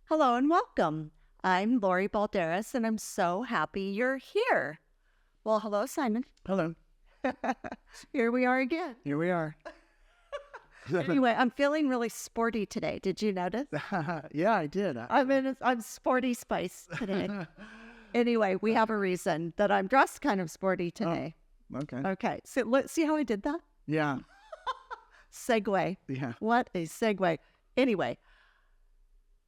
Hello and welcome. I'm Lori Balderas, and I'm so happy you're here. Well, hello, Simon. Hello. Here we are again. Here we are. Anyway, I'm feeling really sporty today. Did you notice? Yeah, I did. I'm sporty spice today. Anyway, we have a reason that I'm dressed kind of sporty today. Okay. Okay, so let's see how I did that. Yeah. Segue. Yeah. What a segue. Anyway,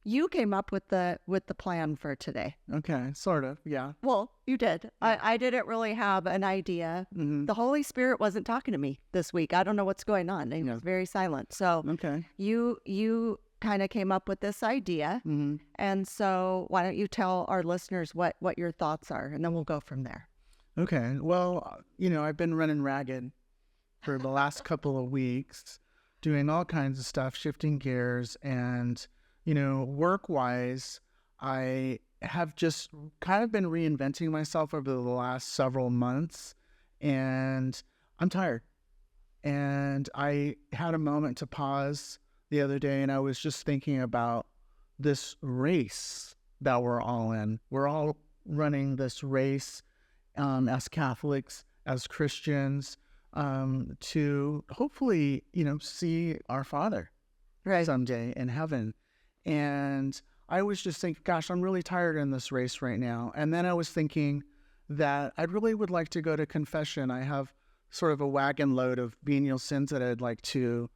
you came up with the plan for today. Okay. Sort of. Yeah. Well, you did. I didn't really have an idea. Mm-hmm. The Holy Spirit wasn't talking to me this week. I don't know what's going on. He was very silent. So Okay. you kind of came up with this idea. Mm-hmm. And so why don't you tell our listeners what your thoughts are, and then we'll go from there. Okay. Well, I've been running ragged for the last couple of weeks, doing all kinds of stuff, shifting gears, and work-wise, I have just kind of been reinventing myself over the last several months, and I'm tired. And I had a moment to pause the other day, and I was just thinking about this race that we're all in. We're all running this race as Catholics, as Christians, to hopefully, see our Father someday in heaven. And I was just thinking, gosh, I'm really tired in this race right now. And then I was thinking that I really would like to go to confession. I have sort of a wagon load of venial sins that I'd like to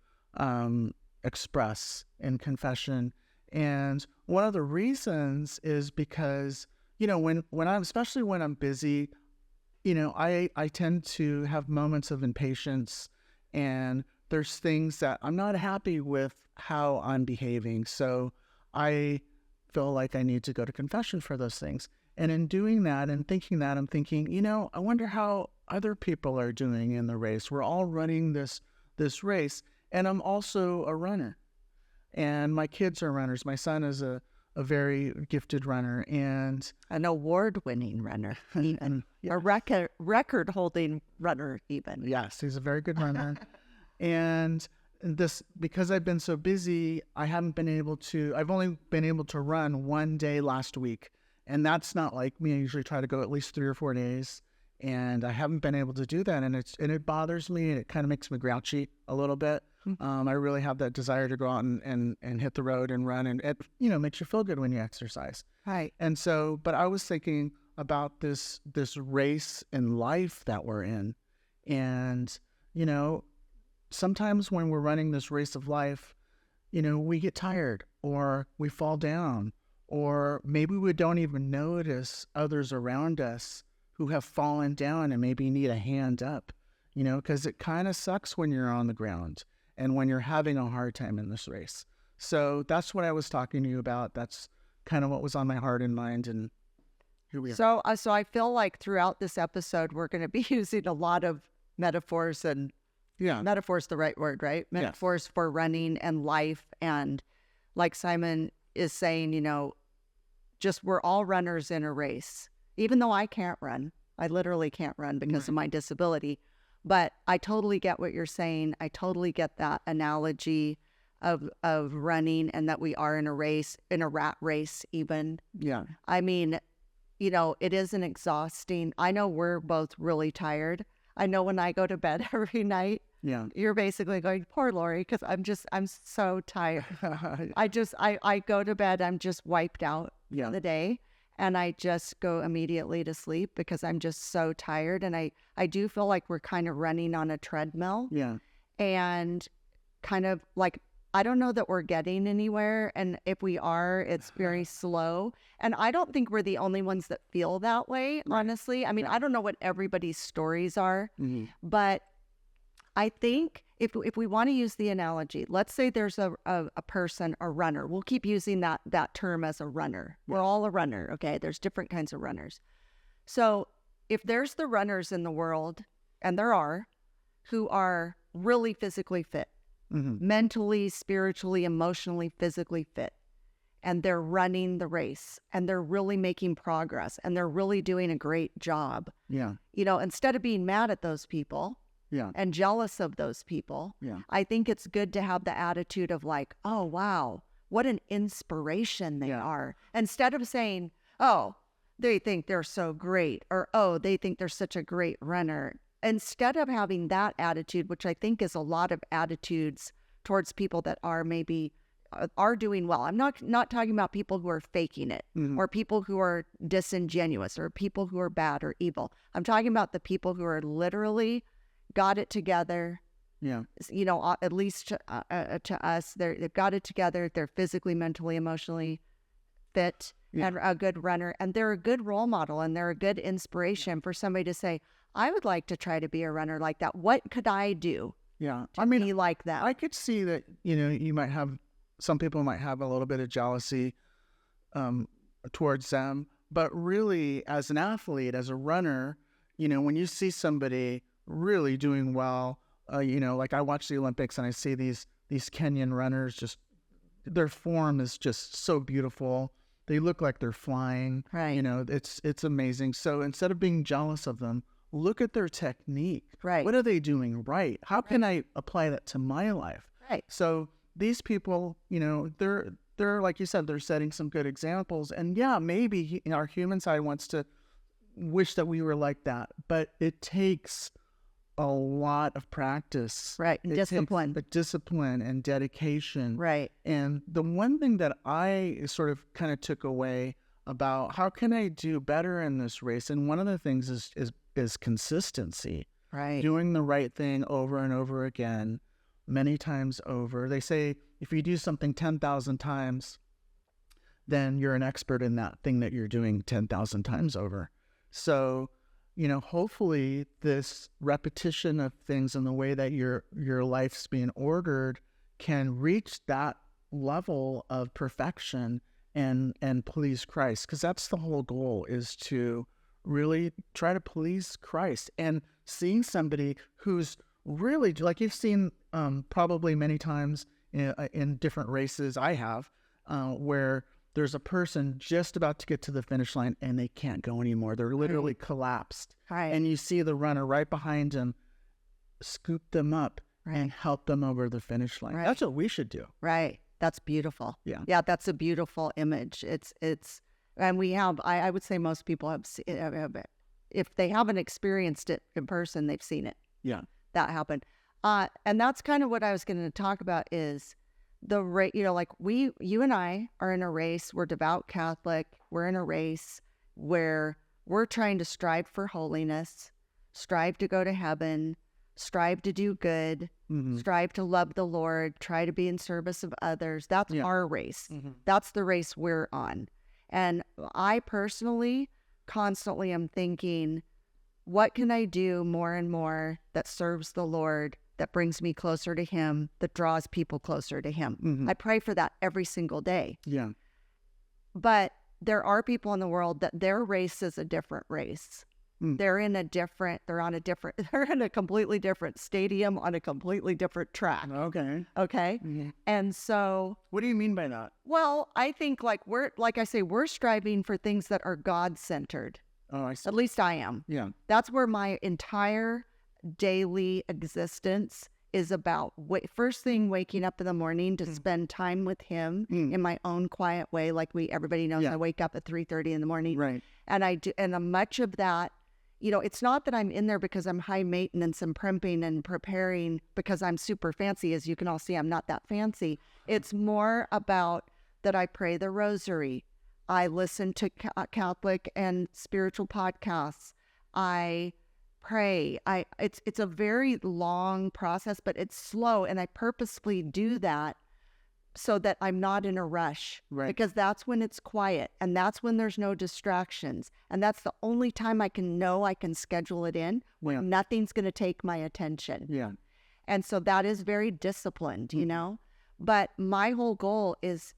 express in confession. And one of the reasons is because, when I'm, especially when I'm busy, I tend to have moments of impatience, and there's things that I'm not happy with how I'm behaving. So I feel like I need to go to confession for those things. And in doing that and thinking that, I'm thinking, I wonder how other people are doing in the race. We're all running this race, and I'm also a runner. And my kids are runners. My son is a very gifted runner and an award-winning runner, even a record-holding runner, even. Yes, he's a very good runner. And because I've been so busy, I've only been able to run one day last week. And that's not like me. I usually try to go at least 3 or 4 days. And I haven't been able to do that. And it bothers me, and it kind of makes me grouchy a little bit. I really have that desire to go out and hit the road and run, and it makes you feel good when you exercise. Right. And so, but I was thinking about this race in life that we're in. And, sometimes when we're running this race of life, we get tired, or we fall down, or maybe we don't even notice others around us who have fallen down and maybe need a hand up, because it kind of sucks when you're on the ground and when you're having a hard time in this race. So that's what I was talking to you about. That's kind of what was on my heart and mind, and here we are. So I feel like throughout this episode, we're going to be using a lot of metaphors, and metaphor's the right word, right? Metaphors for running and life. And like Simon is saying, just we're all runners in a race. Even though I can't run, I literally can't run because of my disability. But I totally get what you're saying. I totally get that analogy of running, and that we are in a race, in a rat race even. Yeah. I mean, it is an exhausting. I know we're both really tired. I know when I go to bed every night, you're basically going, poor Lori, because I'm so tired. I go to bed, I'm just wiped out for the day. And I just go immediately to sleep because I'm just so tired. And I do feel like we're kind of running on a treadmill. Yeah. And kind of like, I don't know that we're getting anywhere. And if we are, it's very slow. And I don't think we're the only ones that feel that way, honestly. I mean, I don't know what everybody's stories are, but I think if we want to use the analogy, let's say there's a person, a runner. We'll keep using that term as a runner. We're all a runner, okay? There's different kinds of runners. So if there's the runners in the world, and there are, who are really physically fit, mentally, spiritually, emotionally, physically fit, and they're running the race, and they're really making progress, and they're really doing a great job. Yeah. Instead of being mad at those people, and jealous of those people, I think it's good to have the attitude of like, oh, wow, what an inspiration they Yeah. are. Instead of saying, oh, they think they're so great, or oh, they think they're such a great runner. Instead of having that attitude, which I think is a lot of attitudes towards people that are maybe are doing well. I'm not talking about people who are faking it, or people who are disingenuous, or people who are bad or evil. I'm talking about the people who are literally got it together. Yeah. You know, at least to us, they've got it together. They're physically, mentally, emotionally fit, and a good runner, and they're a good role model, and they're a good inspiration for somebody to say, I would like to try to be a runner like that. What could I do Yeah. to be like that? I could see that, you know, some people might have a little bit of jealousy towards them, but really as an athlete, as a runner, you know, when you see somebody really doing well, you know, like I watch the Olympics and I see these Kenyan runners, just their form is just so beautiful. They look like they're flying. Right. You know, it's amazing. So instead of being jealous of them, look at their technique. Right. What are they doing right? How can I apply that to my life? Right. So these people, you know, they're like you said, they're setting some good examples. And yeah, maybe our human side wants to wish that we were like that, but it takes a lot of practice. Right. And discipline. The discipline and dedication. Right. And the one thing that I sort of kind of took away about how can I do better in this race, and one of the things is consistency. Right. Doing the right thing over and over again, many times over. They say if you do something 10,000 times, then you're an expert in that thing that you're doing 10,000 times over. So, you know, hopefully this repetition of things and the way that your life's being ordered can reach that level of perfection and please Christ, because that's the whole goal, is to really try to please Christ. And seeing somebody who's really, like you've seen probably many times in different races I have, where there's a person just about to get to the finish line and they can't go anymore. They're literally collapsed. Right. And you see the runner right behind them scoop them up and help them over the finish line. Right. That's what we should do. Right. That's beautiful. Yeah. Yeah, that's a beautiful image. It's and we have, I would say most people have if they haven't experienced it in person, they've seen it. Yeah. That happened. And that's kind of what I was going to talk about is the rate, you know, like you and I are in a race. We're devout Catholic. We're in a race where we're trying to strive for holiness, strive to go to heaven, strive to do good, strive to love the Lord, try to be in service of others. That's our race. That's the race we're on. And I personally constantly am thinking, what can I do more and more that serves the Lord, that brings me closer to Him, that draws people closer to Him? I pray for that every single day. Yeah. But there are people in the world that their race is a different race. They're in a completely different stadium on a completely different track. Okay. Okay. And so, What do you mean by that? well, I think like we're striving for things that are God-centered. Oh, I see. At least I am. Yeah. That's where my entire daily existence is about. First thing, waking up in the morning to spend time with Him in my own quiet way. Like everybody knows, I wake up at 3:30 in the morning. Right. And I do, and much of that, you know, it's not that I'm in there because I'm high maintenance and primping and preparing because I'm super fancy. As you can all see, I'm not that fancy. It's more about that I pray the rosary. I listen to Catholic and spiritual podcasts. I pray. It's a very long process, but it's slow. And I purposefully do that so that I'm not in a rush, because that's when it's quiet and that's when there's no distractions. And that's the only time I can schedule it in when nothing's going to take my attention. Yeah. And so that is very disciplined, you know, but my whole goal is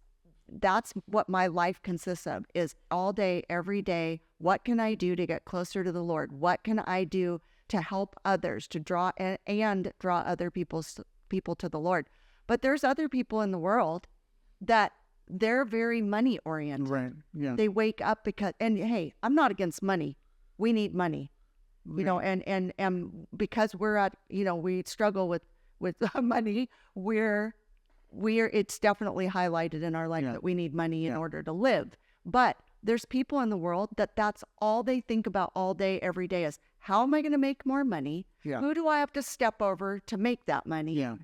that's what my life consists of, is all day, every day. What can I do to get closer to the Lord? What can I do to help others, to draw and draw other people to the Lord? But there's other people in the world that they're very money oriented. Right. Yeah. They wake up and hey, I'm not against money. We need money, you know, and because we're at, you know, we struggle with money, we're it's definitely highlighted in our life that we need money in order to live. But there's people in the world that's all they think about all day, every day is, how am I going to make more money? Yeah. Who do I have to step over to make that money? Yeah.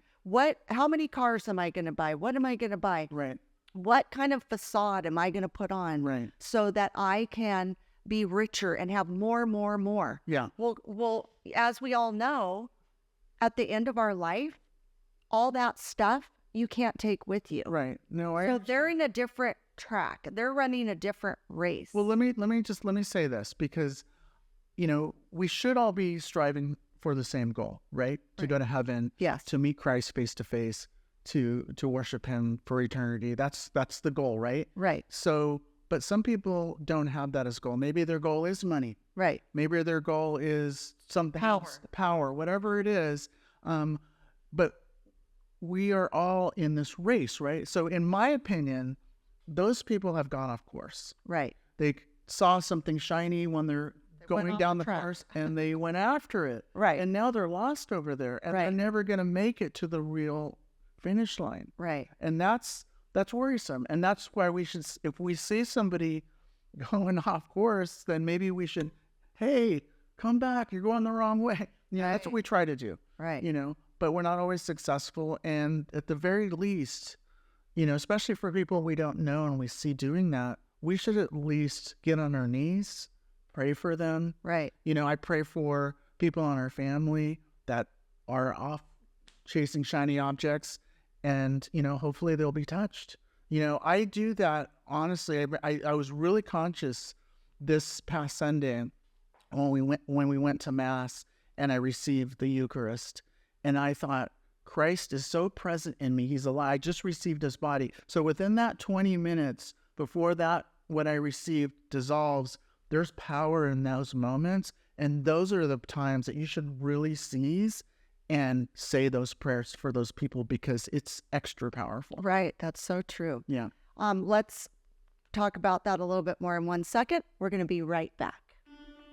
How many cars am I going to buy? What am I going to buy? Right. What kind of facade am I going to put on Right. so that I can be richer and have more? Yeah. Well, as we all know, at the end of our life, all that stuff you can't take with you. Right. No, So they're in a different track. They're running a different race. Well, let me say this, because, we should all be striving for the same goal, right? To go to heaven, Yes. to meet Christ face to face, to worship him for eternity. That's the goal, right? Right. So, but some people don't have that as goal. Maybe their goal is money. Right. Maybe their goal is something power, whatever it is. But we are all in this race, right? So in my opinion, those people have gone off course. Right. They saw something shiny when they're went going off down the the track. course, and they went after it. Right. And now they're lost over there, and Right. they're never going to make it to the real finish line. Right. And that's worrisome. And that's why we should, if we see somebody going off course, then maybe we should, hey, come back, you're going the wrong way. That's what we try to do. Right. But we're not always successful. And at the very least, especially for people we don't know and we see doing that, we should at least get on our knees, pray for them. Right. I pray for people in our family that are off chasing shiny objects, and, hopefully they'll be touched. I do that, honestly. I was really conscious this past Sunday when we went to Mass and I received the Eucharist. And I thought, Christ is so present in me. He's alive. I just received his body. So within that 20 minutes before that, what I received dissolves, there's power in those moments. And those are the times that you should really seize and say those prayers for those people, because it's extra powerful. Right. That's so true. Yeah. Let's talk about that a little bit more in 1 second. We're going to be right back.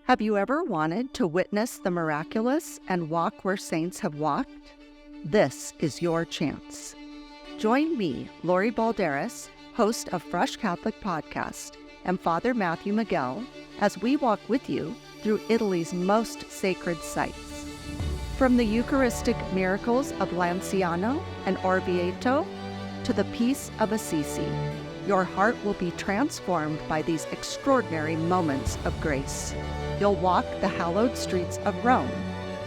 Have you ever wanted to witness the miraculous and walk where saints have walked? This is your chance. Join me, Lori Balderas, host of Fresh Catholic Podcast, and Father Matthew Miguel, as we walk with you through Italy's most sacred sites. From the Eucharistic miracles of Lanciano and Orvieto to the peace of Assisi, your heart will be transformed by these extraordinary moments of grace. You'll walk the hallowed streets of Rome,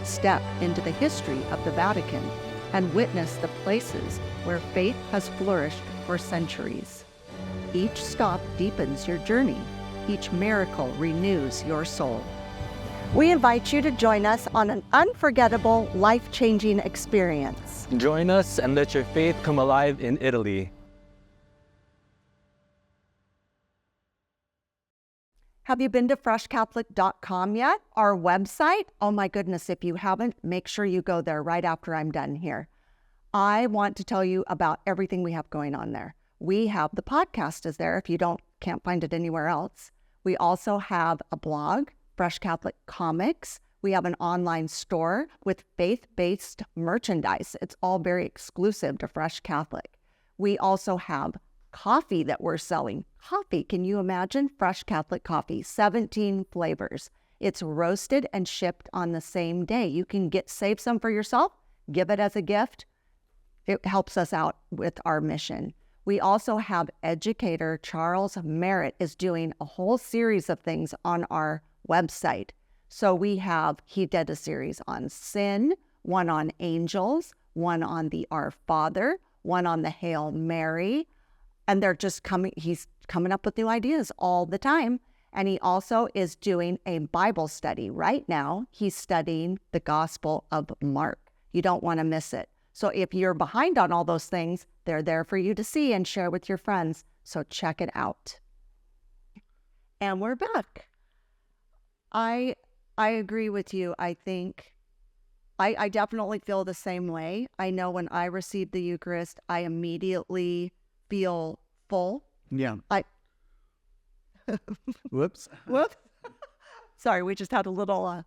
step into the history of the Vatican, and witness the places where faith has flourished for centuries. Each stop deepens your journey. Each miracle renews your soul. We invite you to join us on an unforgettable, life-changing experience. Join us and let your faith come alive in Italy. Have you been to freshcatholic.com yet? Our website? Oh my goodness, if you haven't, make sure you go there right after I'm done here. I want to tell you about everything we have going on there. We have the podcast is there if you can't find it anywhere else. We also have a blog, Fresh Catholic Comics. We have an online store with faith-based merchandise. It's all very exclusive to Fresh Catholic. We also have coffee that we're selling. Coffee, can you imagine? Fresh Catholic coffee, 17 flavors. It's roasted and shipped on the same day. You can save some for yourself, give it as a gift. It helps us out with our mission. We also have educator Charles Merritt is doing a whole series of things on our website. So he did a series on sin, one on angels, one on the Our Father, one on the Hail Mary. And he's coming up with new ideas all the time. And he also is doing a Bible study. Right now, he's studying the Gospel of Mark. You don't want to miss it. So if you're behind on all those things, they're there for you to see and share with your friends. So check it out. And we're back. I agree with you. I think I definitely feel the same way. I know when I receive the Eucharist, I immediately feel full. Yeah. Whoops. Sorry, we just had a little,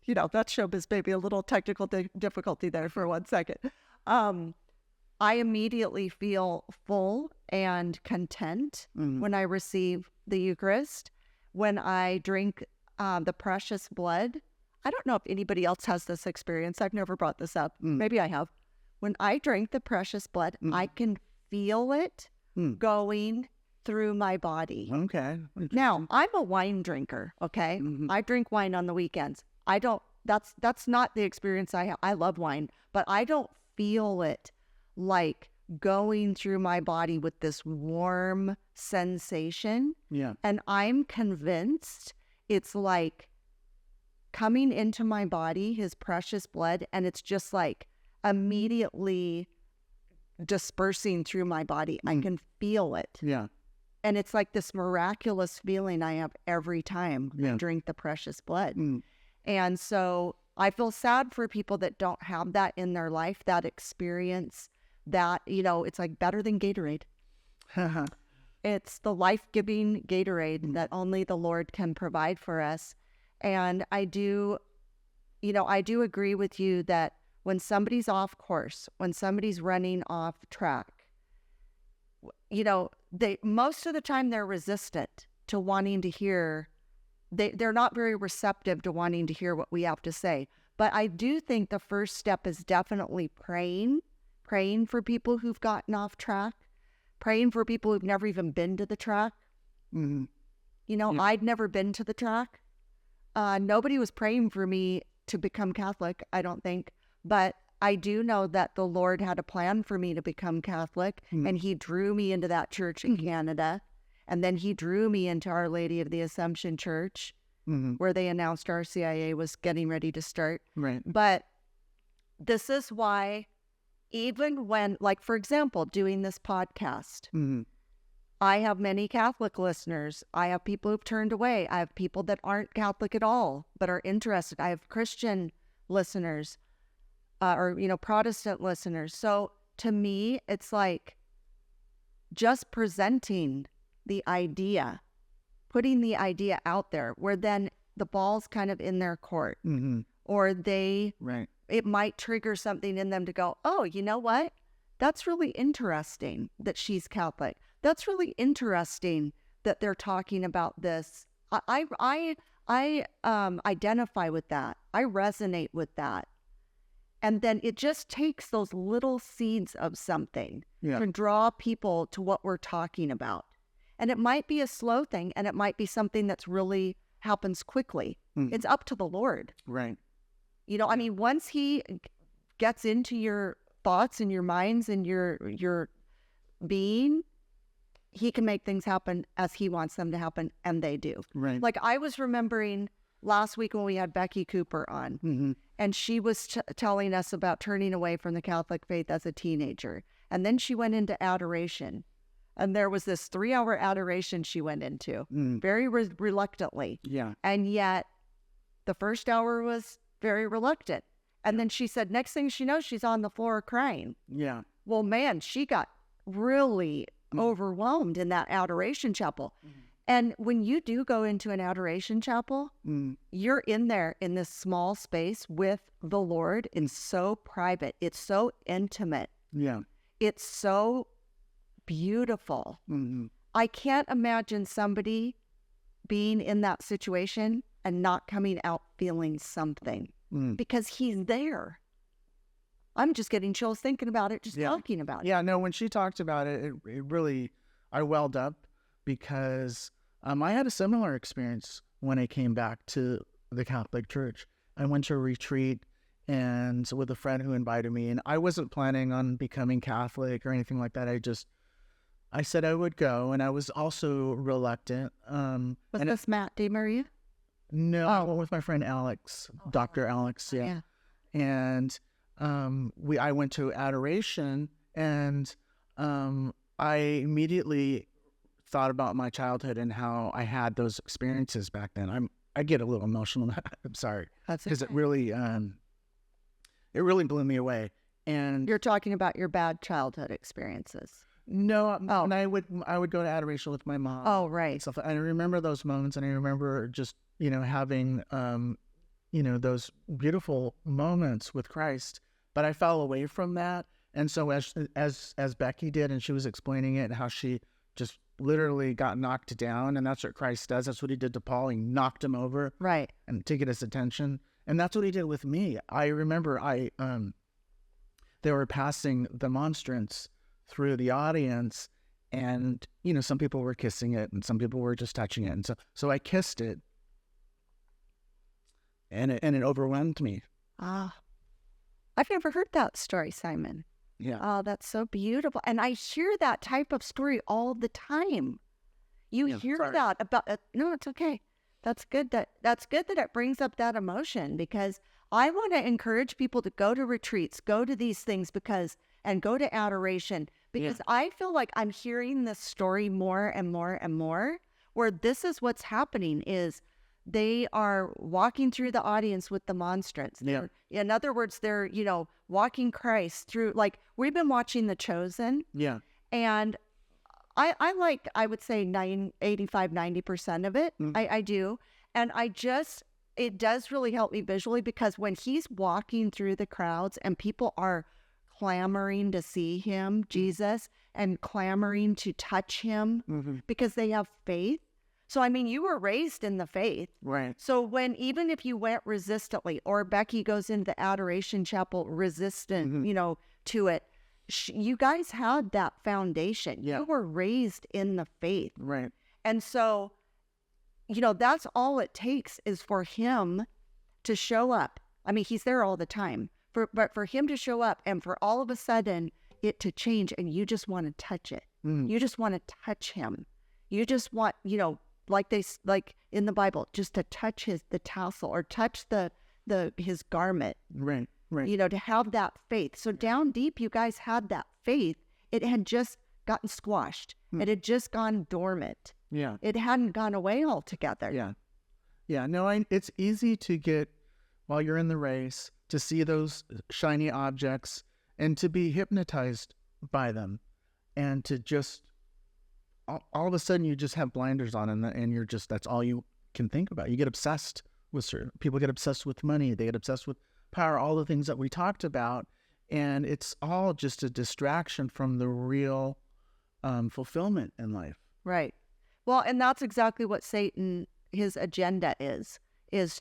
that's showbiz, baby, a little technical difficulty there for 1 second. I immediately feel full and content when I receive the Eucharist, when I drink the precious blood. I don't know if anybody else has this experience. I've never brought this up. Maybe I have. When I drink the precious blood, I can feel it going through my body. Okay. Now, I'm a wine drinker, okay? I drink wine on the weekends. That's not the experience I have. I love wine, but I don't feel it like going through my body with this warm sensation. Yeah. And I'm convinced it's like coming into my body, his precious blood, and it's just like immediately dispersing through my body. I can feel it. Yeah. And it's like this miraculous feeling I have every time I drink the precious blood. And so I feel sad for people that don't have that in their life, that experience, that, it's like better than Gatorade. It's the life-giving Gatorade that only the Lord can provide for us. And I do agree with you that when somebody's off course, when somebody's running off track, most of the time they're resistant to wanting to hear. They're not very receptive to wanting to hear what we have to say. But I do think the first step is definitely praying for people who've gotten off track, praying for people who've never even been to the track. I'd never been to the track. Nobody was praying for me to become Catholic, I don't think. But I do know that the Lord had a plan for me to become Catholic, and he drew me into that church in Canada. And then he drew me into Our Lady of the Assumption Church, where they announced RCIA was getting ready to start. Right. But this is why, even when, like, for example, doing this podcast, I have many Catholic listeners. I have people who've turned away. I have people that aren't Catholic at all, but are interested. I have Christian listeners, or Protestant listeners. So to me, it's like just presenting the idea, putting the idea out there, where then the ball's kind of in their court, or it might trigger something in them to go, oh, you know what? That's really interesting that she's Catholic. That's really interesting that they're talking about this. I identify with that. I resonate with that. And then it just takes those little seeds of something to draw people to what we're talking about. And it might be a slow thing, and it might be something that's really happens quickly. It's up to the Lord. Right. Once he gets into your thoughts and your minds and your being, he can make things happen as he wants them to happen, and they do. Right. Like I was remembering last week when we had Becky Cooper on, and she was telling us about turning away from the Catholic faith as a teenager. And then she went into adoration. And there was this 3-hour adoration she went into very reluctantly. Yeah. And yet the first hour was very reluctant. And then she said, next thing she knows, she's on the floor crying. Yeah. Well, man, she got really overwhelmed in that adoration chapel. And when you do go into an adoration chapel, you're in there in this small space with the Lord. It's so private. It's so intimate. Yeah. It's so beautiful. I can't imagine somebody being in that situation and not coming out feeling something because he's there. I'm just getting chills thinking about it, just talking about it. Yeah, no, when she talked about it, it really, I welled up because I had a similar experience when I came back to the Catholic Church. I went to a retreat and with a friend who invited me, and I wasn't planning on becoming Catholic or anything like that. I said I would go, and I was also reluctant. Was this Matt DeMaria? No, I went with my friend Alex, Dr. Alex, Yeah. And I went to adoration, and I immediately thought about my childhood and how I had those experiences back then. I get a little emotional. I'm sorry, because it really blew me away. And You're talking about your bad childhood experiences. no, and I would go to adoration with my mom. Oh, right. And stuff. I remember those moments, and I remember just having those beautiful moments with Christ. But I fell away from that, And so as Becky did, and she was explaining it, how she just literally got knocked down, and that's what Christ does. That's what he did to Paul. He knocked him over, Right. and to get his attention. And that's what he did with me. I remember they were passing the monstrance through the audience, and some people were kissing it, and some people were just touching it, and so I kissed it, and it overwhelmed me. Ah, I've never heard that story, Simon. Yeah. Oh, that's so beautiful. And I hear that type of story all the time. You hear sorry. that about, no, it's okay. That's good that it brings up that emotion, because I want to encourage people to go to retreats, go to these things and go to adoration, because I feel like I'm hearing this story more and more and more, where this is what's happening is they are walking through the audience with the monstrance. Yeah. In other words, they're, walking Christ through, like we've been watching The Chosen. Yeah. And I would say 90% of it. I do. And it does really help me visually, because when he's walking through the crowds and people are clamoring to see him, Jesus, and clamoring to touch him because they have faith. So, I mean, you were raised in the faith. Right. So even if you went resistantly, or Becky goes into the adoration chapel resistant, to it, you guys had that foundation. Yeah. You were raised in the faith. Right. And so, that's all it takes is for him to show up. I mean, he's there all the time. But for him to show up and for all of a sudden it to change, and you just want to touch it. You just want to touch him. You just want, like in the Bible, just to touch the tassel or touch his garment. Right. Right. To have that faith. So down deep, you guys had that faith. It had just gotten squashed. It had just gone dormant. Yeah. It hadn't gone away altogether. Yeah. Yeah. No, it's easy to get, while you're in the race, to see those shiny objects and to be hypnotized by them, and to just, all of a sudden you just have blinders on, and you're just, that's all you can think about. You get obsessed with certain people, get obsessed with money, they get obsessed with power, all the things that we talked about, and it's all just a distraction from the real fulfillment in life. Right. Well, and that's exactly what Satan, his agenda is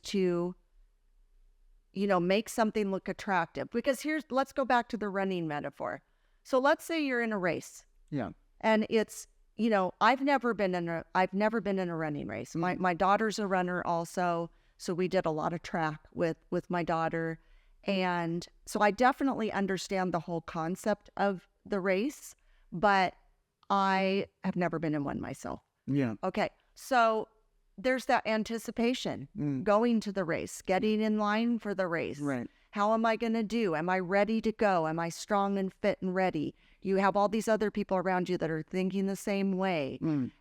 to, make something look attractive. Because let's go back to the running metaphor. So let's say you're in a race. Yeah. And it's, I've never been in a running race. My daughter's a runner also. So we did a lot of track with my daughter. And so I definitely understand the whole concept of the race, but I have never been in one myself. Yeah. Okay. So there's that anticipation, going to the race, getting in line for the race. Right. How am I going to do? Am I ready to go? Am I strong and fit and ready? You have all these other people around you that are thinking the same way.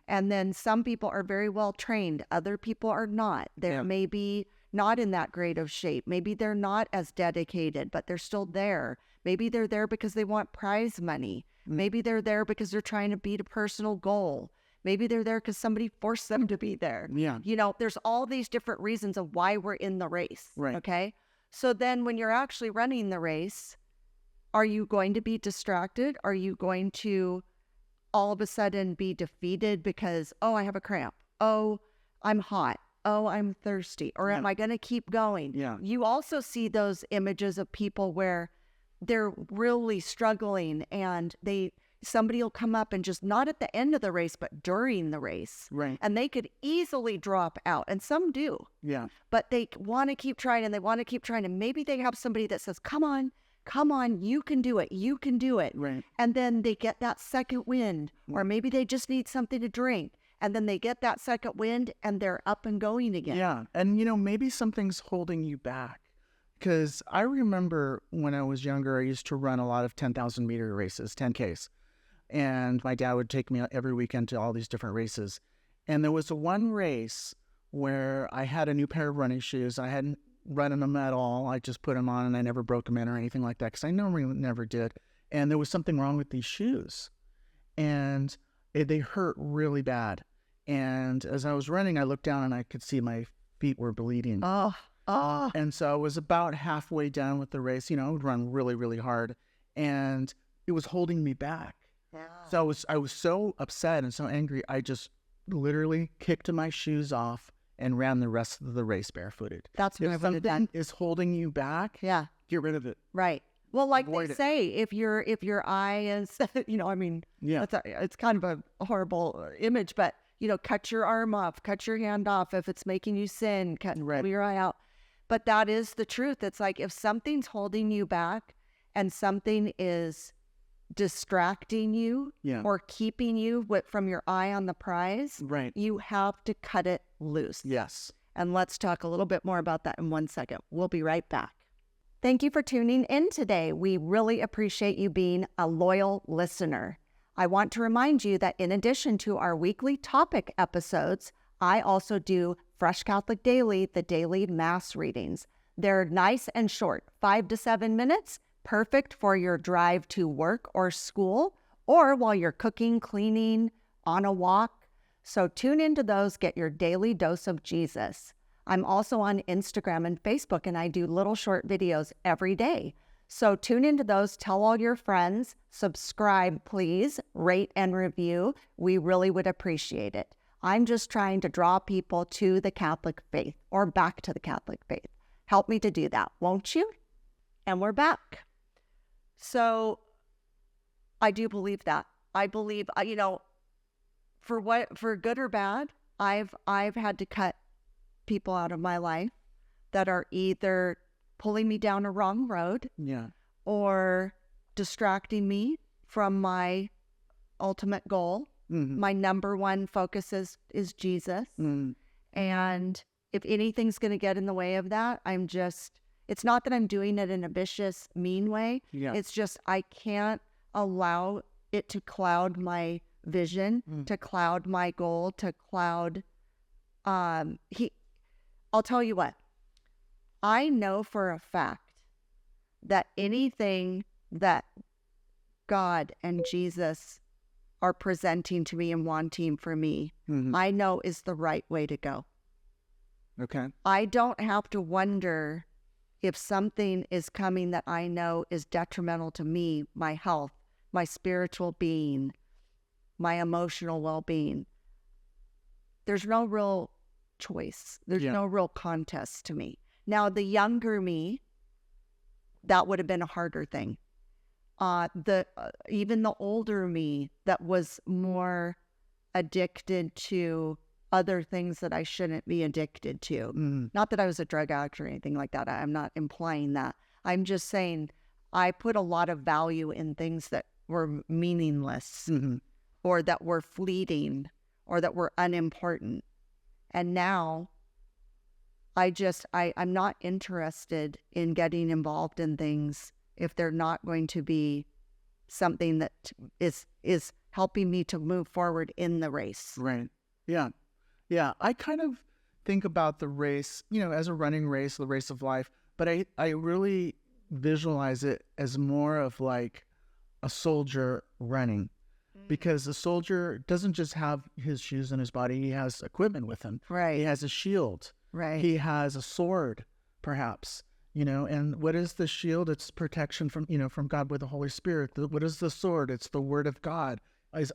And then some people are very well trained. Other people are not. They're maybe not in that great of shape. Maybe they're not as dedicated, but they're still there. Maybe they're there because they want prize money. Maybe they're there because they're trying to beat a personal goal. Maybe they're there because somebody forced them to be there. Yeah. There's all these different reasons of why we're in the race. Right. Okay. So then when you're actually running the race, are you going to be distracted? Are you going to all of a sudden be defeated because, oh, I have a cramp. Oh, I'm hot. Oh, I'm thirsty. Or am I going to keep going? Yeah. You also see those images of people where they're really struggling, and somebody will come up and just, not at the end of the race, but during the race. Right. And they could easily drop out. And some do. Yeah. But they want to keep trying, and they want to keep trying. And maybe they have somebody that says, come on, you can do it. You can do it. Right. And then they get that second wind, or maybe they just need something to drink. And then they get that second wind and they're up and going again. Yeah. And, maybe something's holding you back. Because I remember when I was younger, I used to run a lot of 10,000 meter races, 10Ks. And my dad would take me every weekend to all these different races. And there was one race where I had a new pair of running shoes. I hadn't run in them at all. I just put them on, and I never broke them in or anything like that, because I never did. And there was something wrong with these shoes. And they hurt really bad. And as I was running, I looked down and I could see my feet were bleeding. Oh. And so I was about halfway done with the race. I would run really, really hard. And it was holding me back. Yeah. So I was so upset and so angry. I just literally kicked my shoes off and ran the rest of the race barefooted. That's what I If would have done. something is holding you back, Yeah. get rid of it. Right. Well, like Avoid they it. say, if your eye is, I mean, Yeah. it's kind of a horrible image, but cut your arm off, cut your hand off if it's making you sin, pull your eye out. But that is the truth. It's like if something's holding you back and something is distracting you or keeping you from your eye on the prize, Right. you have to cut it loose. Yes. And let's talk a little bit more about that in 1 second. We'll be right back. Thank you for tuning in today. We really appreciate you being a loyal listener. I want to remind you that in addition to our weekly topic episodes, I also do Fresh Catholic Daily, the daily Mass readings. They're nice and short, 5 to 7 minutes, perfect for your drive to work or school, or while you're cooking, cleaning, on a walk. So tune into those, get your daily dose of Jesus. I'm also on Instagram and Facebook, and I do little short videos every day. So tune into those, tell all your friends, subscribe, please, rate and review. We really would appreciate it. I'm just trying to draw people to the Catholic faith or back to the Catholic faith. Help me to do that, won't you? And we're back. So I do believe that. I believe, for good or bad, I've had to cut people out of my life that are either pulling me down a wrong road or distracting me from my ultimate goal. My number one focus is Jesus. And if anything's going to get in the way of that, it's not that I'm doing it in a vicious, mean way. It's just I can't allow it to cloud my vision, to cloud my goal, to cloud I'll tell you what, I know for a fact that anything that God and Jesus are presenting to me and wanting for me, I know is the right way to go. Okay. I don't have to wonder if something is coming that I know is detrimental to me, my health, my spiritual being, my emotional well-being. There's no real choice. There's no real contest to me. Now, the younger me, that would have been a harder thing. Even the older me that was more addicted to other things that I shouldn't be addicted to. Not that I was a drug addict or anything like that. I'm not implying that. I'm just saying I put a lot of value in things that were meaningless or that were fleeting or that were unimportant. And now I'm not interested in getting involved in things if they're not going to be something that is helping me to move forward in the race. Right. Yeah. Yeah. I kind of think about the race, as a running race, the race of life, but I really visualize it as more of like a soldier running. Because the soldier doesn't just have his shoes on his body, he has equipment with him. Right. He has a shield. Right. He has a sword, perhaps, and what is the shield? It's protection from God with the Holy Spirit. What is the sword? It's the word of God.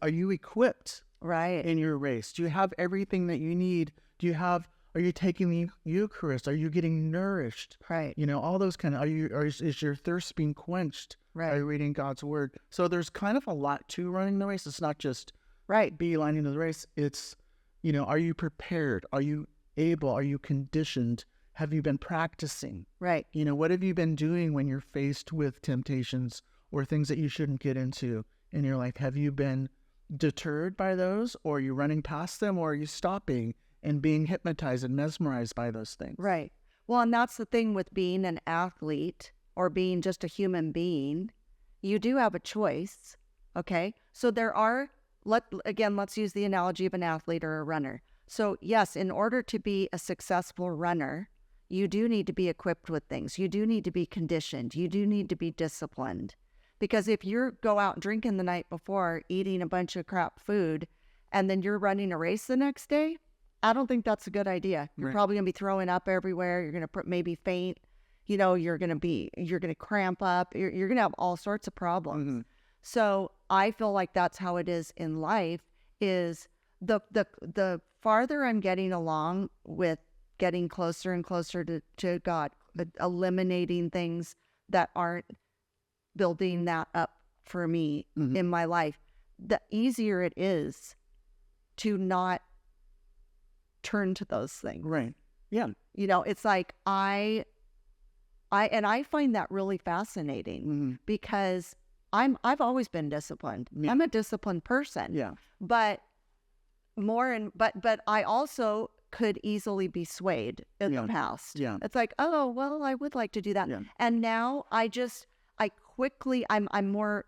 Are you equipped in your race? Do you have everything that you need? Are you taking the Eucharist? Are you getting nourished? Right. All those kind of, is your thirst being quenched? Right. Are you reading God's word? So there's kind of a lot to running the race. It's not just beelining to the race. It's, are you prepared? Are you able? Are you conditioned? Have you been practicing? Right. What have you been doing when you're faced with temptations or things that you shouldn't get into in your life? Have you been deterred by those, or are you running past them, or are you stopping and being hypnotized and mesmerized by those things? Right. Well, and that's the thing with being an athlete or being just a human being. You do have a choice, okay? So there are, let's use the analogy of an athlete or a runner. So yes, in order to be a successful runner, you do need to be equipped with things. You do need to be conditioned. You do need to be disciplined. Because if you go out drinking the night before, eating a bunch of crap food, and then you're running a race the next day, I don't think that's a good idea. You're probably going to be throwing up everywhere. You're going to maybe faint. You're going to cramp up. You're going to have all sorts of problems. So I feel like that's how it is in life, is the farther I'm getting along with getting closer and closer to God, eliminating things that aren't building that up for me in my life, the easier it is to not turn to those things. Right. Yeah. It's like I find that really fascinating because I've always been disciplined. Yeah. I'm a disciplined person. Yeah. But but I also could easily be swayed in the past. Yeah. It's like, oh, well, I would like to do that. Yeah. And now I'm more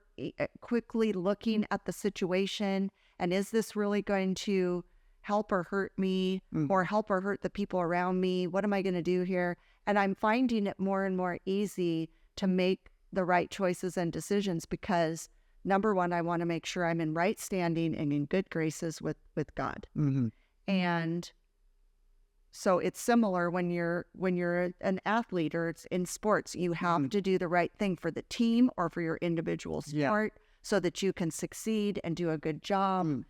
quickly looking at the situation, and is this really going to help or hurt me, or help or hurt the people around me? What am I going to do here? And I'm finding it more and more easy to make the right choices and decisions because, number one, I want to make sure I'm in right standing and in good graces with God. And so it's similar when you're an athlete or it's in sports. You have to do the right thing for the team or for your individual sport so that you can succeed and do a good job.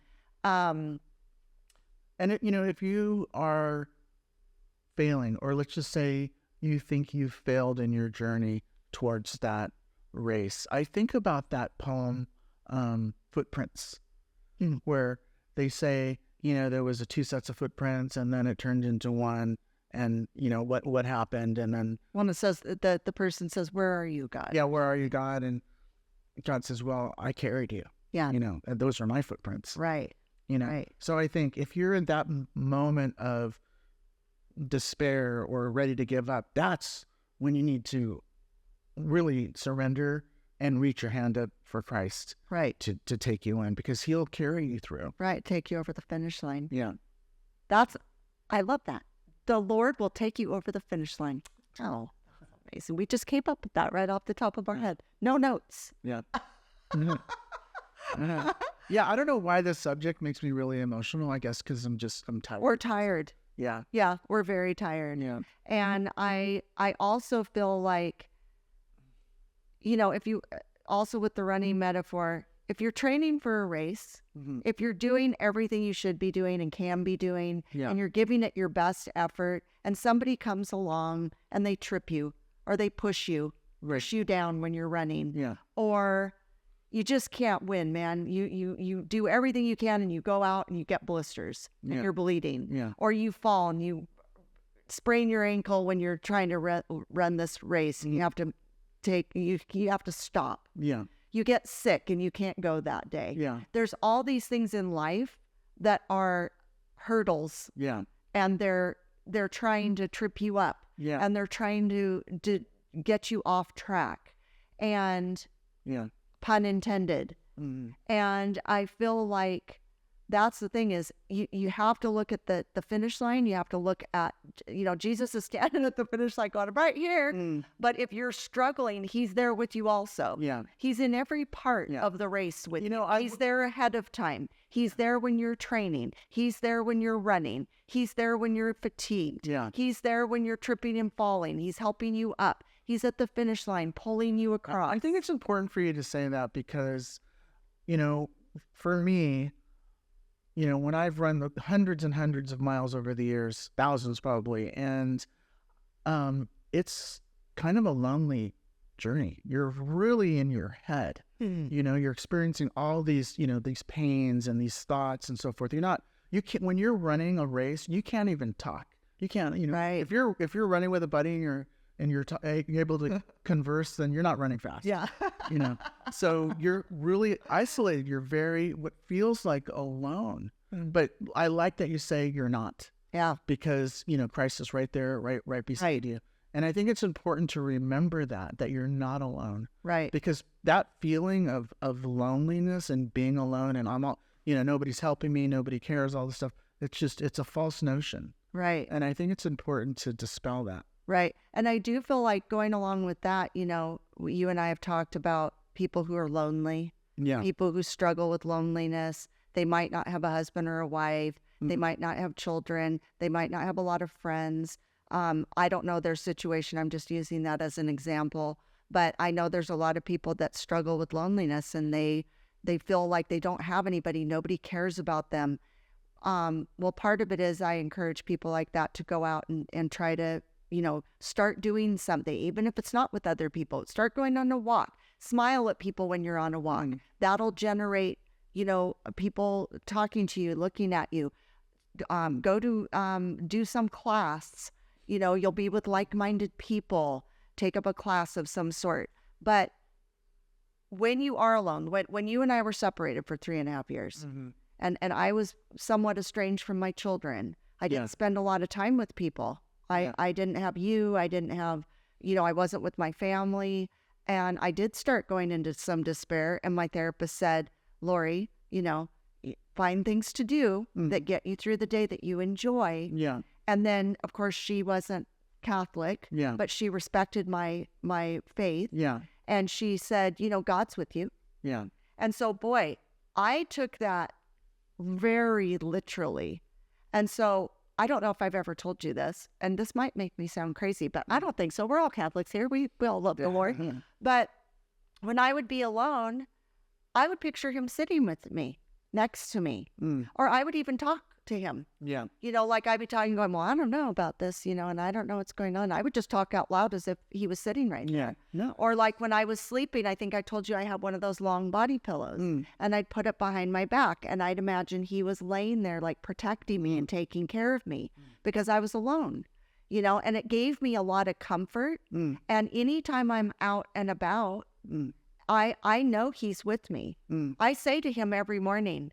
And if you are failing, or let's just say you think you've failed in your journey towards that race, I think about that poem, Footprints, where they say, there was 2 sets of footprints and then it turned into one, and what happened, and then it says the person says, "Where are you, God?" Yeah, where are you, God? And God says, "Well, I carried you." Yeah. And those are my footprints. Right. Right. So I think if you're in that moment of despair or ready to give up, that's when you need to really surrender and reach your hand up for Christ, Right. to take you in, because he'll carry you through. Right. Take you over the finish line. Yeah. I love that. The Lord will take you over the finish line. Oh, amazing. We just came up with that right off the top of our head. No notes. Yeah. Yeah, I don't know why this subject makes me really emotional. I guess because I'm tired. We're tired. Yeah. Yeah, we're very tired. Yeah. And I also feel like, if you, also with the running metaphor, if you're training for a race, if you're doing everything you should be doing and can be doing, and you're giving it your best effort, and somebody comes along and they trip you or they push you down when you're running, or you just can't win, man. You do everything you can and you go out and you get blisters and you're bleeding, or you fall and you sprain your ankle when you're trying to run this race, and you have to you have to stop. Yeah. You get sick and you can't go that day. Yeah. There's all these things in life that are hurdles. Yeah. And they're trying to trip you up. Yeah. And they're trying to get you off track. And pun intended. And I feel like that's the thing is you have to look at the finish line. You have to look at, Jesus is standing at the finish line going, right here. But if you're struggling, he's there with you also. Yeah. He's in every part of the race with you. He's there ahead of time. He's there when you're training. He's there when you're running. He's there when you're fatigued. Yeah. He's there when you're tripping and falling. He's helping you up. He's at the finish line, pulling you across. I think it's important for you to say that because, for me, when I've run hundreds and hundreds of miles over the years, thousands probably, and it's kind of a lonely journey. You're really in your head. You're experiencing all these, these pains and these thoughts and so forth. When you're running a race, you can't even talk. You can't, Right. if you're running with a buddy and you're able to converse, then you're not running fast. Yeah. So you're really isolated. You're what feels like alone. But I like that you say you're not. Yeah. Because, Christ is right there, right beside you. And I think it's important to remember that you're not alone. Right. Because that feeling of loneliness and being alone and nobody's helping me, nobody cares, all this stuff, it's a false notion. Right. And I think it's important to dispel that. Right. And I do feel like going along with that, you and I have talked about people who are lonely, people who struggle with loneliness. They might not have a husband or a wife. They might not have children. They might not have a lot of friends. I don't know their situation. I'm just using that as an example. But I know there's a lot of people that struggle with loneliness, and they feel like they don't have anybody. Nobody cares about them. Well, part of it is I encourage people like that to go out and try to, start doing something, even if it's not with other people. Start going on a walk. Smile at people when you're on a walk. That'll generate, people talking to you, looking at you. Go to do some class. You'll be with like-minded people. Take up a class of some sort. But when you are alone, when you and I were separated for 3.5 years, and I was somewhat estranged from my children, I didn't spend a lot of time with people. I didn't have you. I didn't have, I wasn't with my family. And I did start going into some despair. And my therapist said, Lori, find things to do that get you through the day that you enjoy. Yeah. And then, of course, she wasn't Catholic, but she respected my faith. Yeah. And she said, God's with you. Yeah. And so, boy, I took that very literally. And so I don't know if I've ever told you this, and this might make me sound crazy, but I don't think so. We're all Catholics here. We all love the Lord. But when I would be alone, I would picture him sitting with me, next to me, or I would even talk to him. Yeah. Like I'd be talking, going, well, I don't know about this, and I don't know what's going on. I would just talk out loud as if he was sitting right there. No. Or like when I was sleeping, I think I told you I had one of those long body pillows, and I'd put it behind my back, and I'd imagine he was laying there like protecting me and taking care of me because I was alone, and it gave me a lot of comfort. And anytime I'm out and about, I know he's with me. I say to him every morning,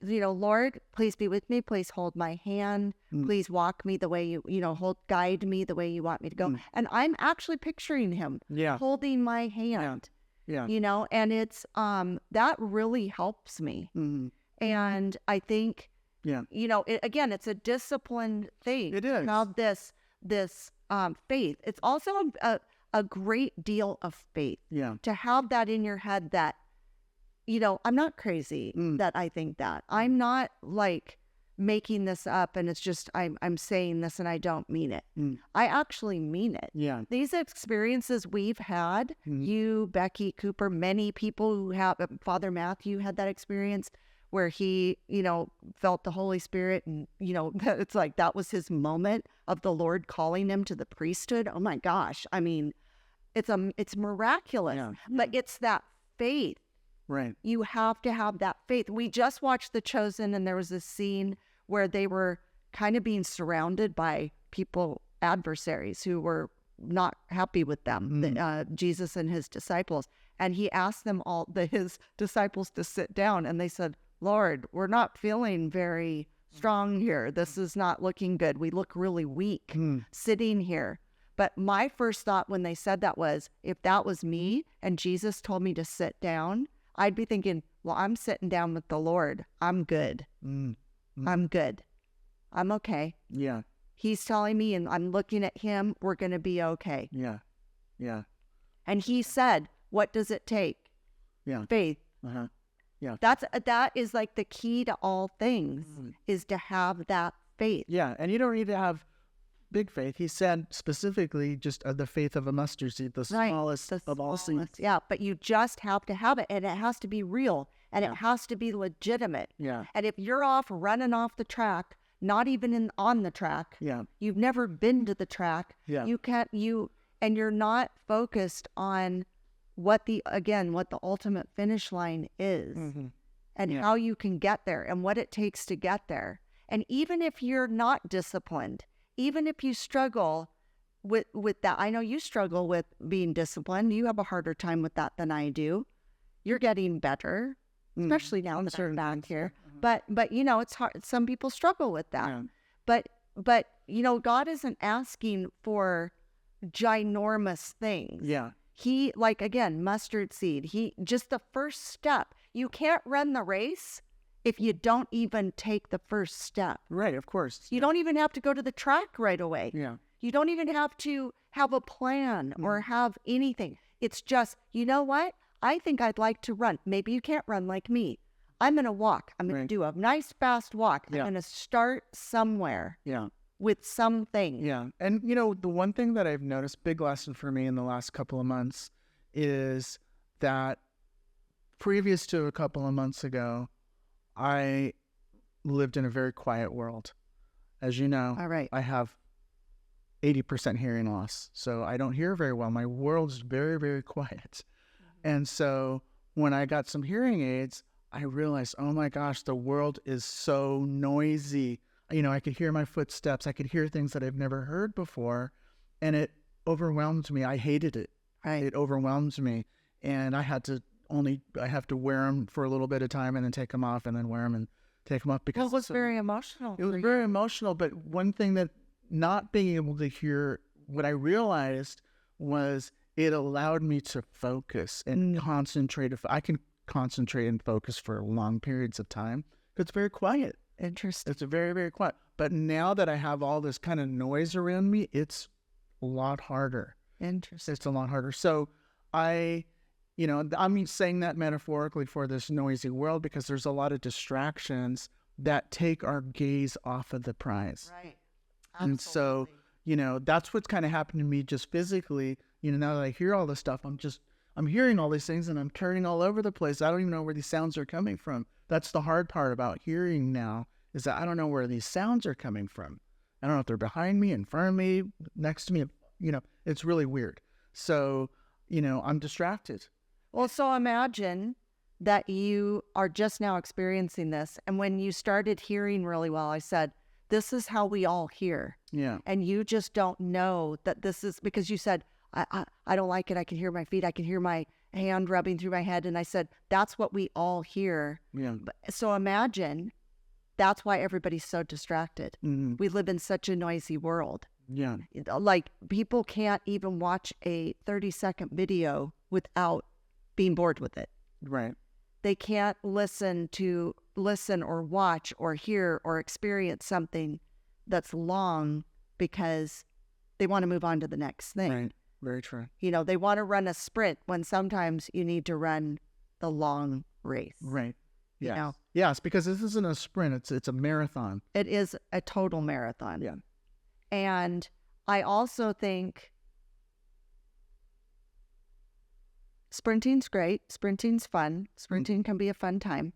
Lord, please be with me. Please hold my hand. Please walk me the way you, guide me the way you want me to go. And I'm actually picturing him holding my hand, and it's, that really helps me. And I think, again, it's a disciplined thing. It is. Now this faith, it's also a great deal of faith. Yeah. To have that in your head that, I'm not crazy that I think that. I'm not like making this up and it's just I'm saying this and I don't mean it. I actually mean it. Yeah. These experiences we've had, you, Becky, Cooper, many people who have, Father Matthew had that experience where he, felt the Holy Spirit and, it's like that was his moment of the Lord calling him to the priesthood. Oh my gosh. I mean, it's miraculous, but it's that faith. Right. You have to have that faith. We just watched The Chosen, and there was a scene where they were kind of being surrounded by people, adversaries who were not happy with them, Jesus and his disciples. And he asked them all, his disciples, to sit down. And they said, Lord, we're not feeling very strong here. This is not looking good. We look really weak sitting here. But my first thought when they said that was, if that was me and Jesus told me to sit down, I'd be thinking, well, I'm sitting down with the Lord. I'm good. I'm good. I'm okay. Yeah. He's telling me and I'm looking at him. We're going to be okay. Yeah. Yeah. And he said, what does it take? Yeah. Faith. Yeah. That is like the key to all things is to have that faith. Yeah. And you don't need to have big faith. He said specifically just the faith of a mustard seed, the smallest of all seeds. Yeah, but you just have to have it, and it has to be real, and it has to be legitimate. Yeah. And if you're off running off the track, not even on the track, you've never been to the track, and you're not focused on what the ultimate finish line is, and how you can get there, and what it takes to get there. And even if you're not disciplined, even if you struggle with that, I know you struggle with being disciplined. You have a harder time with that than I do. You're getting better, especially now that I'm back here. But it's hard. Some people struggle with that. But God isn't asking for ginormous things. Yeah. He, like, again, mustard seed. Just the first step. You can't run the race if you don't even take the first step. Right, of course. You don't even have to go to the track right away. Yeah. You don't even have to have a plan or have anything. It's just, you know what? I think I'd like to run. Maybe you can't run like me. I'm going to walk. I'm going to do a nice fast walk. I'm going to start somewhere with something. Yeah. And, the one thing that I've noticed, big lesson for me in the last couple of months, is that previous to a couple of months ago, I lived in a very quiet world. As you know, All right. I have 80% hearing loss, so I don't hear very well. My world is very, very quiet. And so when I got some hearing aids, I realized, oh my gosh, the world is so noisy. You know, I could hear my footsteps. I could hear things that I've never heard before. And it overwhelmed me. I hated it. Right. It overwhelmed me. And I have to wear them for a little bit of time and then take them off and then wear them and take them off. Because Well, it was very emotional. it was very emotional. But one thing that not being able to hear, what I realized was it allowed me to focus and concentrate. If I can concentrate and focus for long periods of time, it's very quiet. Interesting. It's very, very quiet. But now that I have all this kind of noise around me, it's a lot harder. Interesting. It's a lot harder. So I'm saying that metaphorically for this noisy world, because there's a lot of distractions that take our gaze off of the prize. Right. And so, that's what's kind of happened to me just physically. Now that I hear all this stuff, I'm hearing all these things and I'm turning all over the place. I don't even know where these sounds are coming from. That's the hard part about hearing now, is that I don't know where these sounds are coming from. I don't know if they're behind me, in front of me, next to me. It's really weird. So, I'm distracted. Well, so imagine that you are just now experiencing this. And when you started hearing really well, I said, this is how we all hear. Yeah. And you just don't know that this is, because you said, I don't like it. I can hear my feet. I can hear my hand rubbing through my head. And I said, that's what we all hear. Yeah. So imagine that's why everybody's so distracted. Mm-hmm. We live in such a noisy world. Yeah. Like, people can't even watch a 30-second video without being bored with it. Right. They can't listen or watch or hear or experience something that's long because they want to move on to the next thing. Right. Very true. They want to run a sprint when sometimes you need to run the long race. Right. Yes. know? Yes, because this isn't a sprint. It's a marathon. It is a total marathon. Yeah. And I also think sprinting's great. Sprinting's fun. Sprinting can be a fun time.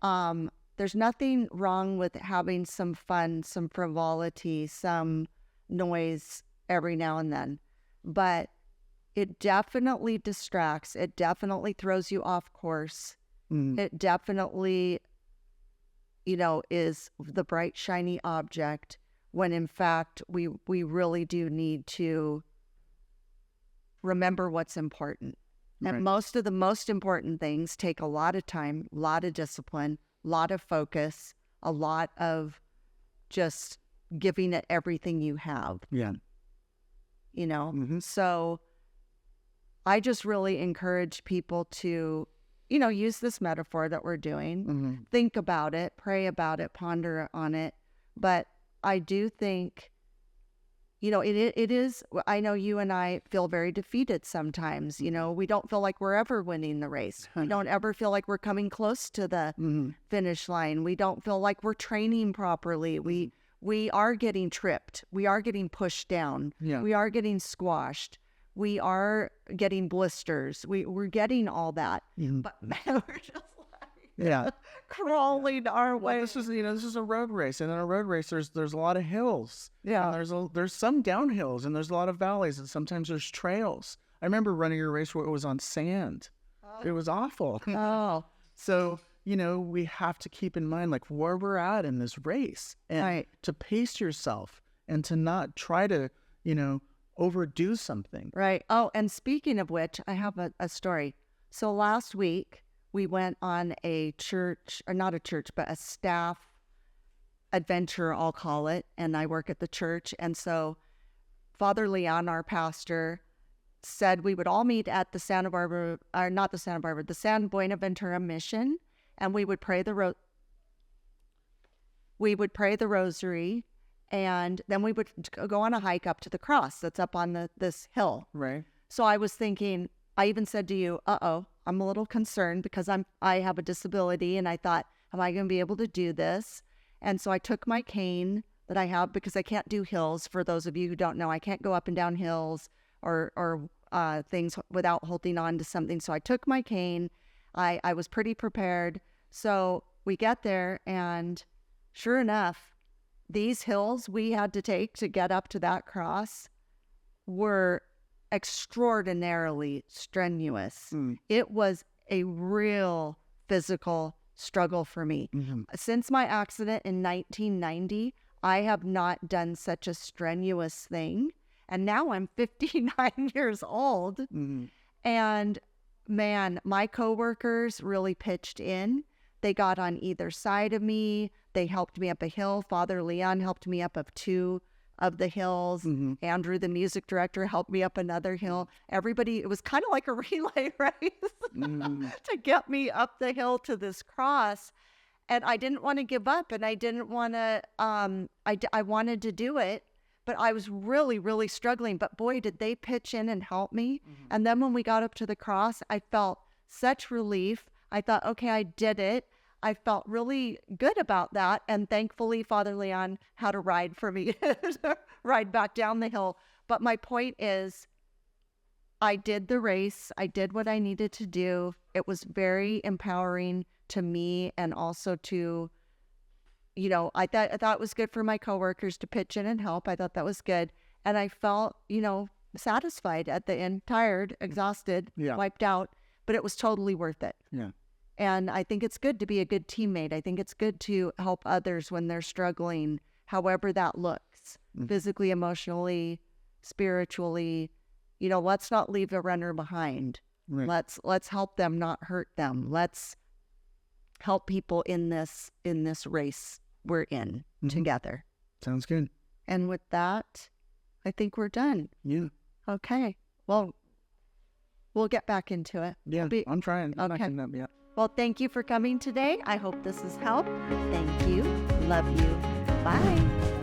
Mm-hmm. There's nothing wrong with having some fun, some frivolity, some noise every now and then. But it definitely distracts. It definitely throws you off course. Mm. It definitely, is the bright, shiny object, when in fact we really do need to remember what's important. And Right. most of the most important things take a lot of time, a lot of discipline, a lot of focus, a lot of just giving it everything you have. Yeah. Mm-hmm. So I just really encourage people to, use this metaphor that we're doing, Mm-hmm. think about it, pray about it, ponder on it. But I do think, it is, I know you and I feel very defeated sometimes. We don't feel like we're ever winning the race. We don't ever feel like we're coming close to the Mm-hmm. finish line. We don't feel like we're training properly. We are getting tripped. We are getting pushed down. Yeah. We are getting squashed. We are getting blisters. We're getting all that. Mhm. But we're just like Yeah. crawling our Well, way. this is a road race, and in a road race, there's a lot of hills. Yeah. And there's some downhills, and there's a lot of valleys, and sometimes there's trails. I remember running a race where it was on sand. It was awful. Oh, So, we have to keep in mind like where we're at in this race, and Right. to pace yourself and to not try to, overdo something. right. Oh, and speaking of which, I have a story. So last week, we went on a church, or not a church, but a staff adventure, I'll call it. And I work at the church. And so Father Leon, our pastor, said we would all meet at the Santa Barbara, or not the Santa Barbara, the San Buenaventura mission. And we would pray the rosary. And then we would go on a hike up to the cross that's up on this hill. Right. So I was thinking, I even said to you, I'm a little concerned because I have a disability, and I thought, am I going to be able to do this? And so I took my cane that I have, because I can't do hills. For those of you who don't know, I can't go up and down hills or things without holding on to something. So I took my cane. I was pretty prepared. So we get there, and sure enough, these hills we had to take to get up to that cross were extraordinarily strenuous. It was a real physical struggle for me. Since my accident in 1990, I have not done such a strenuous thing. And now I'm 59 years old. And man, my coworkers really pitched in. They got on either side of me. They helped me up a hill. Father Leon helped me up 2 of the hills. Andrew, the music director, helped me up another hill. Everybody, it was kind of like a relay race to get me up the hill to this cross. And I didn't want to give up, and I didn't want to, I wanted to do it, but I was really, really struggling. But boy, did they pitch in and help me. And then when we got up to the cross, I felt such relief. I thought, okay, I did it. I felt really good about that. And thankfully, Father Leon had a ride for me to ride back down the hill. But my point is, I did the race. I did what I needed to do. It was very empowering to me, and also to, you know, I thought it was good for my coworkers to pitch in and help. I thought that was good. And I felt, you know, satisfied at the end, tired, exhausted, wiped out, but it was totally worth it. And I think it's good to be a good teammate. I think it's good to help others when they're struggling, however that looks, physically, emotionally, spiritually. You know, let's not leave a runner behind. Let's help them, not hurt them. Let's help people in this race we're in together. Sounds good. And with that, I think we're done. Okay. Well, we'll get back into it. I'm trying. I'm Okay. not yet. Well, thank you for coming today. I hope this has helped. Thank you. Love you. Bye.